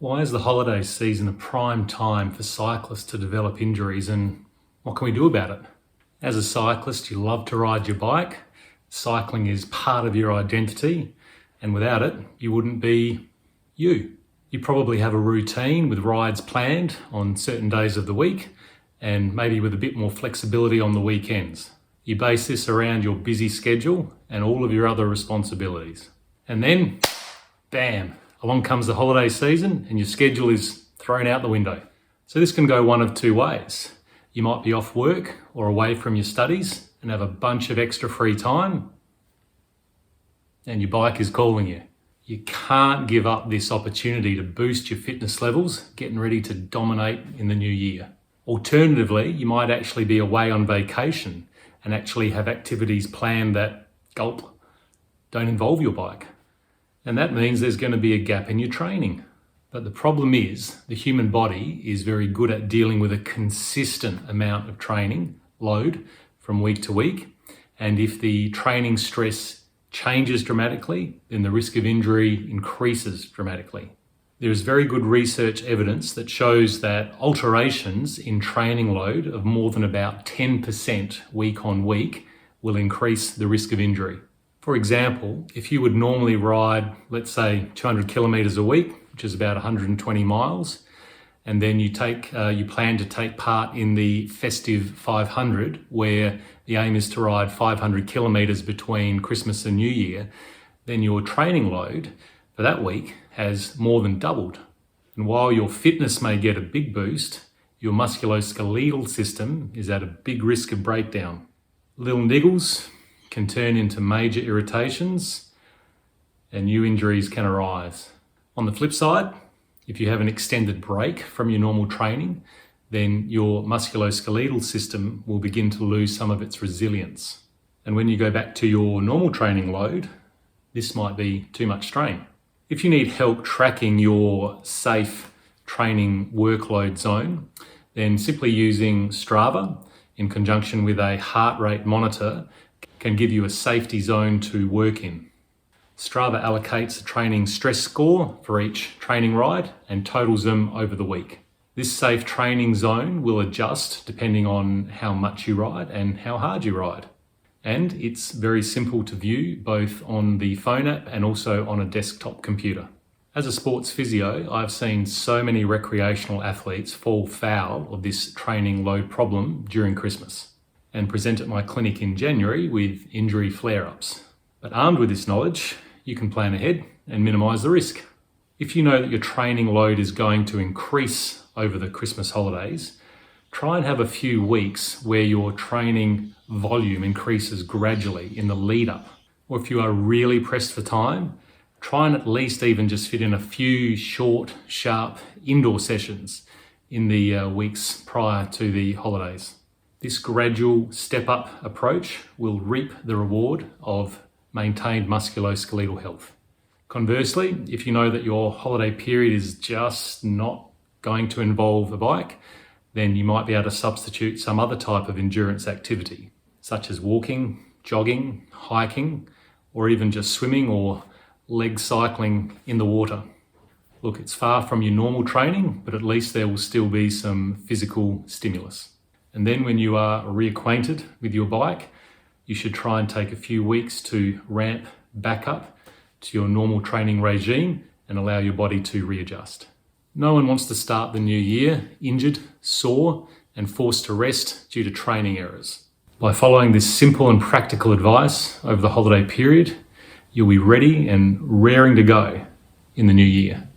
Why is the holiday season a prime time for cyclists to develop injuries, and what can we do about it? As a cyclist, you love to ride your bike. Cycling is part of your identity, and without it, you wouldn't be you. You probably have a routine with rides planned on certain days of the week, and maybe with a bit more flexibility on the weekends. You base this around your busy schedule and all of your other responsibilities. And then, bam, along comes the holiday season and your schedule is thrown out the window. So this can go one of two ways. You might be off work or away from your studies and have a bunch of extra free time, and your bike is calling you. You can't give up this opportunity to boost your fitness levels, getting ready to dominate in the new year. Alternatively, you might actually be away on vacation and actually have activities planned that, gulp, don't involve your bike. And that means there's going to be a gap in your training. But the problem is the human body is very good at dealing with a consistent amount of training load from week to week. And if the training stress changes dramatically, then the risk of injury increases dramatically. There is very good research evidence that shows that alterations in training load of more than about 10% week on week will increase the risk of injury. For example, if you would normally ride, let's say 200 kilometers a week, which is about 120 miles, and then you plan to take part in the Festive 500, where the aim is to ride 500 kilometers between Christmas and New Year, then your training load for that week has more than doubled. And while your fitness may get a big boost, your musculoskeletal system is at a big risk of breakdown. Little niggles can turn into major irritations and new injuries can arise. On the flip side, if you have an extended break from your normal training, then your musculoskeletal system will begin to lose some of its resilience. And when you go back to your normal training load, this might be too much strain. If you need help tracking your safe training workload zone, then simply using Strava in conjunction with a heart rate monitor can give you a safety zone to work in. Strava allocates a training stress score for each training ride and totals them over the week. This safe training zone will adjust depending on how much you ride and how hard you ride. And it's very simple to view both on the phone app and also on a desktop computer. As a sports physio, I've seen so many recreational athletes fall foul of this training load problem during Christmas and present at my clinic in January with injury flare-ups. But armed with this knowledge, you can plan ahead and minimise the risk. If you know that your training load is going to increase over the Christmas holidays, try and have a few weeks where your training volume increases gradually in the lead up. Or if you are really pressed for time, try and at least even just fit in a few short, sharp indoor sessions in the weeks prior to the holidays. This gradual step-up approach will reap the reward of maintained musculoskeletal health. Conversely, if you know that your holiday period is just not going to involve a bike, then you might be able to substitute some other type of endurance activity, such as walking, jogging, hiking, or even just swimming or leg cycling in the water. Look, it's far from your normal training, but at least there will still be some physical stimulus. And then when you are reacquainted with your bike, you should try and take a few weeks to ramp back up to your normal training regime and allow your body to readjust. No one wants to start the new year injured, sore, and forced to rest due to training errors. By following this simple and practical advice over the holiday period, you'll be ready and raring to go in the new year.